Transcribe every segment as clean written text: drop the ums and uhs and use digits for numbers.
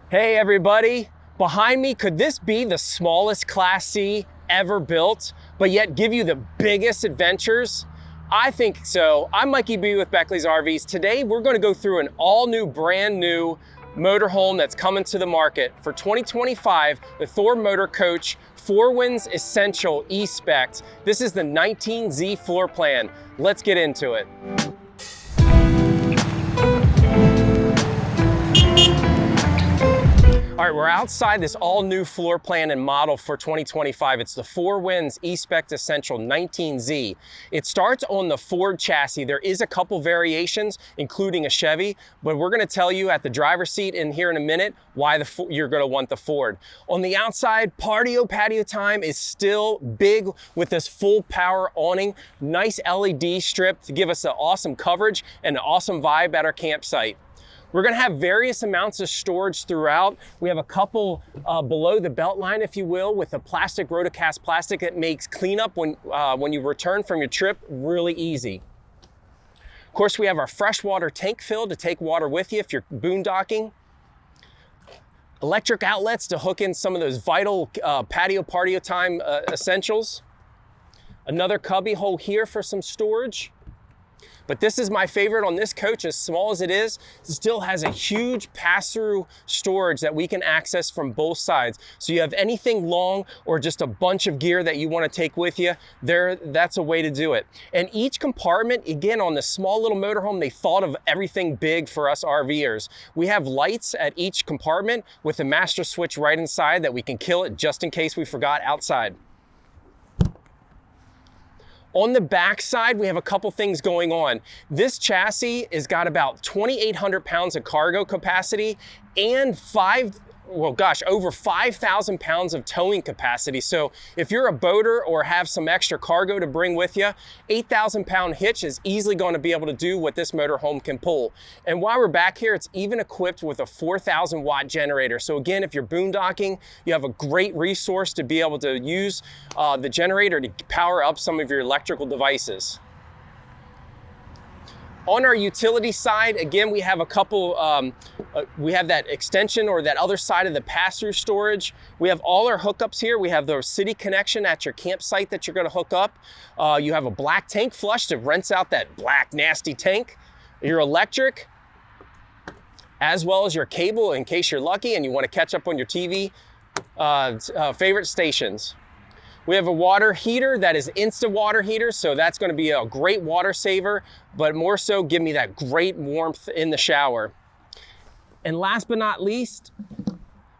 Hey everybody, behind me, could this be the smallest Class C ever built, but yet give you the biggest adventures? I think so. I'm Mikey B with Beckley's RVs. Today we're going to go through an all-new, brand new motorhome that's coming to the market. For 2025, the Thor Motor Coach 4 Winds Essential E-Spec. This is the 19Z floor plan. Let's get into it. All right, we're outside this all-new floor plan and model for 2025. It's the 4 Winds E-Spec Essential 19Z. It starts on the Ford chassis. There is a couple variations, including a Chevy, but we're gonna tell you at the driver's seat in here in a minute why you're gonna want the Ford. On the outside, patio time is still big with this full power awning. Nice LED strip to give us an awesome coverage and an awesome vibe at our campsite. We're gonna have various amounts of storage throughout. We have a couple below the belt line, if you will, with a plastic rotocast plastic that makes cleanup when you return from your trip really easy. Of course, we have our freshwater tank fill to take water with you if you're boondocking. Electric outlets to hook in some of those vital patio time essentials. Another cubby hole here for some storage. But this is my favorite on this coach. As small as it is, it still has a huge pass-through storage that we can access from both sides. So you have anything long or just a bunch of gear that you want to take with you, that's a way to do it. And each compartment, again, on this small little motorhome, they thought of everything big for us RVers. We have lights at each compartment with a master switch right inside that we can kill it just in case we forgot outside. On the back side, we have a couple things going on. This chassis has got about 2,800 pounds of cargo capacity and over 5,000 pounds of towing capacity. So if you're a boater or have some extra cargo to bring with you, 8,000 pound hitch is easily going to be able to do what this motorhome can pull. And while we're back here, it's even equipped with a 4,000 watt generator. So again, if you're boondocking, you have a great resource to be able to use the generator to power up some of your electrical devices. On our utility side, again, we have a couple, we have that extension or that other side of the pass-through storage. We have all our hookups here. We have the city connection at your campsite that you're gonna hook up. You have a black tank flush to rinse out that black, nasty tank. Your electric, as well as your cable in case you're lucky and you wanna catch up on your TV favorite stations. We have a water heater that is instant water heater, so that's gonna be a great water saver, but more so give me that great warmth in the shower. And last but not least,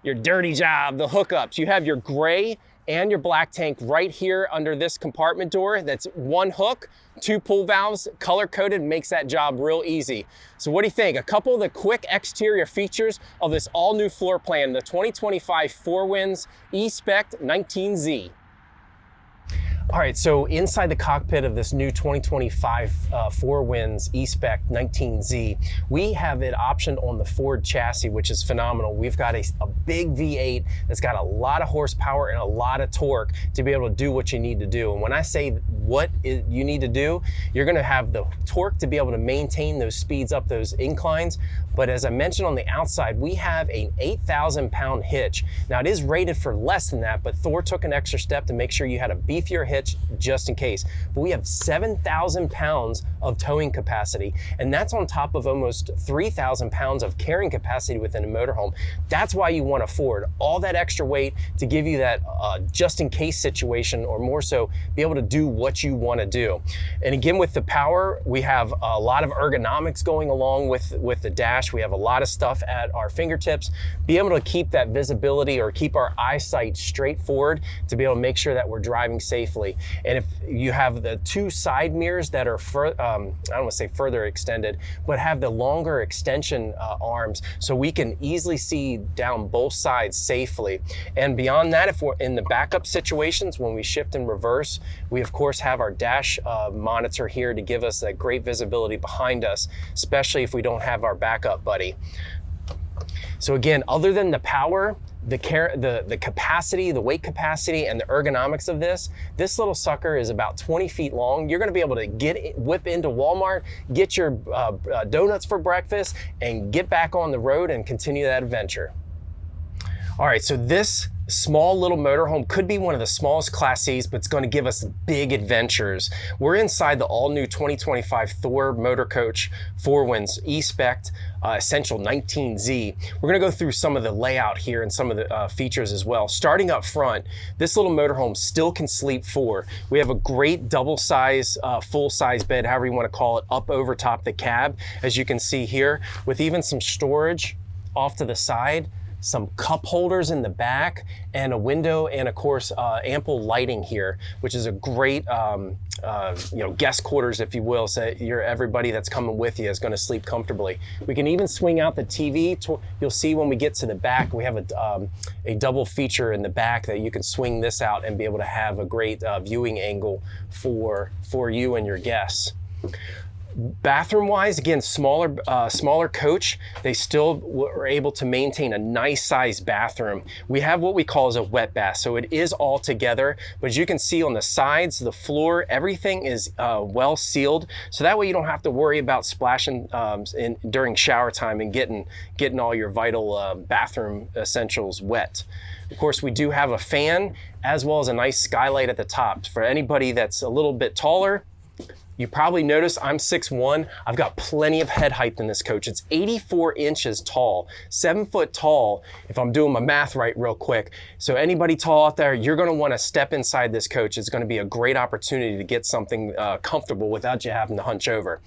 your dirty job, the hookups. You have your gray and your black tank right here under this compartment door. That's one hook, 2 pull valves, color-coded, makes that job real easy. So what do you think? A couple of the quick exterior features of this all-new floor plan, the 2025 4 Winds E-Spec 19Z. All right, so inside the cockpit of this new 2025 4 Winds E-Spec 19Z, we have it optioned on the Ford chassis, which is phenomenal. We've got a big V8 that's got a lot of horsepower and a lot of torque to be able to do what you need to do. And when I say you need to do, you're gonna have the torque to be able to maintain those speeds up those inclines. But as I mentioned on the outside, we have an 8,000 pound hitch. Now it is rated for less than that, but Thor took an extra step to make sure you had a beefier hitch just in case. But we have 7,000 pounds of towing capacity, and that's on top of almost 3,000 pounds of carrying capacity within a motorhome. That's why you want a Ford. All that extra weight to give you that just in case situation, or more so, be able to do what you want to do. And again, with the power, we have a lot of ergonomics going along with the dash. We have a lot of stuff at our fingertips. Be able to keep that visibility or keep our eyesight straight forward to be able to make sure that we're driving safely. And if you have the 2 side mirrors that are, I don't want to say further extended, but have the longer extension arms, so we can easily see down both sides safely. And beyond that, if we're in the backup situations, when we shift in reverse, we of course have our dash monitor here to give us that great visibility behind us, especially if we don't have our backup buddy. So again, other than the power, the capacity, the weight capacity, and the ergonomics of this little sucker is about 20 feet long. You're gonna be able to whip into Walmart, get your donuts for breakfast, and get back on the road and continue that adventure. All right, so this small little motorhome could be one of the smallest Class C's, but it's going to give us big adventures. We're inside the all-new 2025 Thor Motor Coach 4Winds E-Spec Essential 19Z. We're going to go through some of the layout here and some of the features as well. Starting up front, this little motorhome still can sleep 4. We have a great double-size, full-size bed, however you want to call it, up over top the cab, as you can see here, with even some storage off to the side, some cup holders in the back, and a window, and of course ample lighting here, which is a great guest quarters, if you will, so everybody that's coming with you is going to sleep comfortably. We can even swing out the TV. You'll see when we get to the back, we have a double feature in the back that you can swing this out and be able to have a great viewing angle for you and your guests. Bathroom wise, again, smaller coach. They still were able to maintain a nice sized bathroom. We have what we call as a wet bath, so it is all together, but as you can see on the sides, the floor, everything is well sealed, so that way you don't have to worry about splashing during shower time and getting all your vital bathroom essentials wet. Of course, we do have a fan as well as a nice skylight at the top. For anybody that's a little bit taller, you probably notice I'm 6'1". I've got plenty of head height in this coach. It's 84 inches tall, 7 foot tall, if I'm doing my math right real quick. So anybody tall out there, you're gonna wanna step inside this coach. It's gonna be a great opportunity to get something comfortable without you having to hunch over.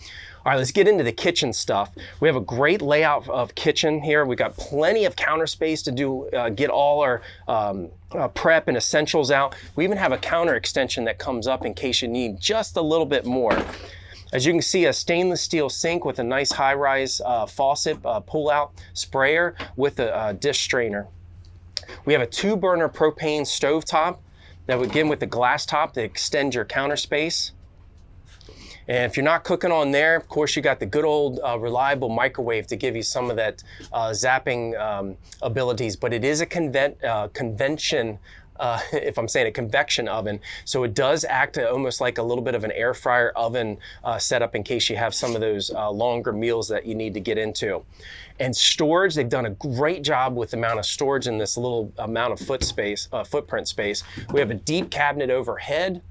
All right, let's get into the kitchen stuff. We have a great layout of kitchen here. We've got plenty of counter space to get all our prep and essentials out. We even have a counter extension that comes up in case you need just a little bit more. As you can see, a stainless steel sink with a nice high-rise faucet pull-out sprayer with a dish strainer. We have a 2-burner propane stovetop that would begin with the glass top to extend your counter space. And if you're not cooking on there, of course, you got the good old reliable microwave to give you some of that zapping abilities, but it is a convection oven. So it does act almost like a little bit of an air fryer oven setup in case you have some of those longer meals that you need to get into. And storage, they've done a great job with the amount of storage in this little amount of footprint space. We have a deep cabinet overhead.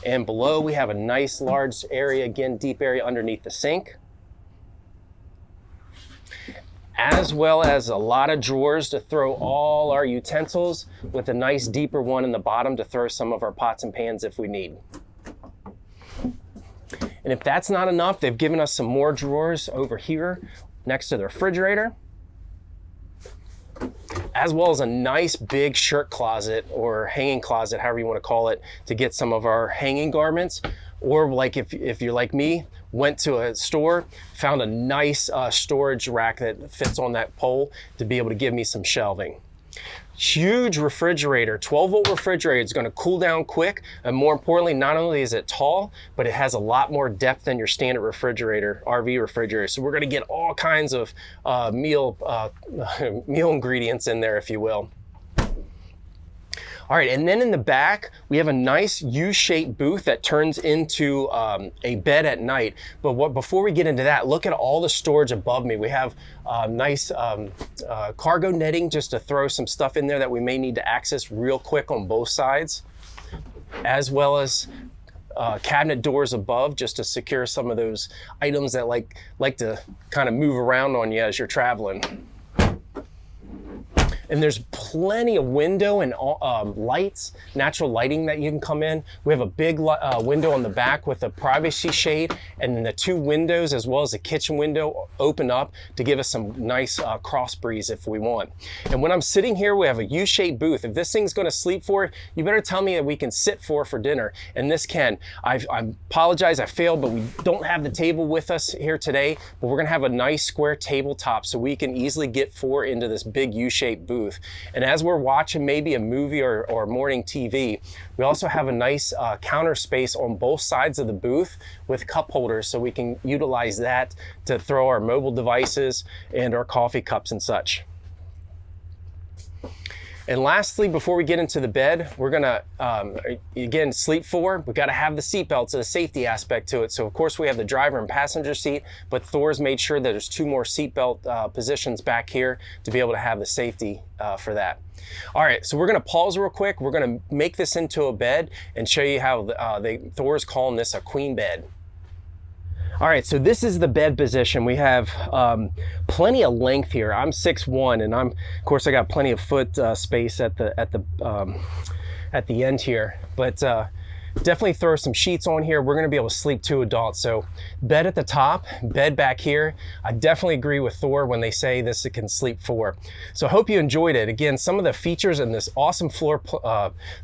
And below we have a nice large area, again, deep area underneath the sink, as well as a lot of drawers to throw all our utensils, with a nice deeper one in the bottom to throw some of our pots and pans if we need. And if that's not enough, they've given us some more drawers over here next to the refrigerator, as well as a nice big shirt closet or hanging closet, however you want to call it, to get some of our hanging garments. Or like if you're like me, went to a store, found a nice storage rack that fits on that pole to be able to give me some shelving. Huge refrigerator, 12-volt refrigerator. It's going to cool down quick, and more importantly, not only is it tall, but it has a lot more depth than your standard refrigerator, RV refrigerator. So we're going to get all kinds of meal ingredients in there, if you will. All right, and then in the back, we have a nice U-shaped booth that turns into a bed at night. But before we get into that, look at all the storage above me. We have nice cargo netting just to throw some stuff in there that we may need to access real quick on both sides, as well as cabinet doors above just to secure some of those items that like to kind of move around on you as you're traveling. And there's plenty of window and lights, natural lighting that you can come in. We have a big window on the back with a privacy shade, and then the 2 windows as well as the kitchen window open up to give us some nice cross breeze if we want. And when I'm sitting here, we have a U-shaped booth. If this thing's gonna sleep for, you better tell me that we can sit for dinner, and this can. I apologize, I failed, but we don't have the table with us here today, but we're gonna have a nice square tabletop so we can easily get 4 into this big U-shaped booth. And as we're watching maybe a movie or morning TV, we also have a nice counter space on both sides of the booth with cup holders, so we can utilize that to throw our mobile devices and our coffee cups and such. And lastly, before we get into the bed, we're gonna, again, sleep forward. We've gotta have the seat belts, a safety aspect to it. So of course we have the driver and passenger seat, but Thor's made sure that there's 2 more seat belt positions back here to be able to have the safety for that. All right, so we're gonna pause real quick. We're gonna make this into a bed and show you how Thor's calling this a queen bed. All right, so this is the bed position. We have plenty of length here. I'm 6'1", and of course I got plenty of foot space at the end here. But definitely throw some sheets on here. We're gonna be able to sleep 2 adults. So bed at the top, bed back here. I definitely agree with Thor when they say this can sleep 4. So I hope you enjoyed it. Again, some of the features in this awesome floor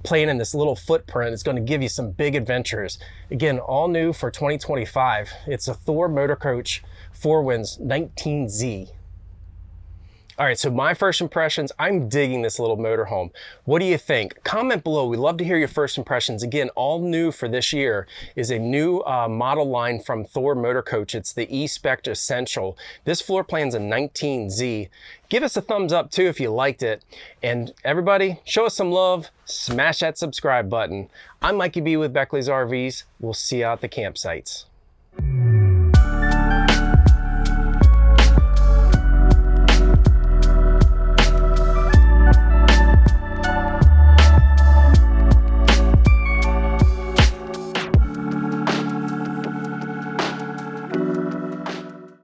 plan in this little footprint is gonna give you some big adventures. Again, all new for 2025. It's a Thor Motor Coach 4 Winds 19Z. All right, so my first impressions, I'm digging this little motorhome. What do you think? Comment below. We'd love to hear your first impressions. Again, all new for this year is a new model line from Thor Motor Coach. It's the E-Spec Essential. This floor plan's a 19Z. Give us a thumbs up too if you liked it. And everybody, show us some love. Smash that subscribe button. I'm Mikey B with Beckley's RVs. We'll see you out at the campsites.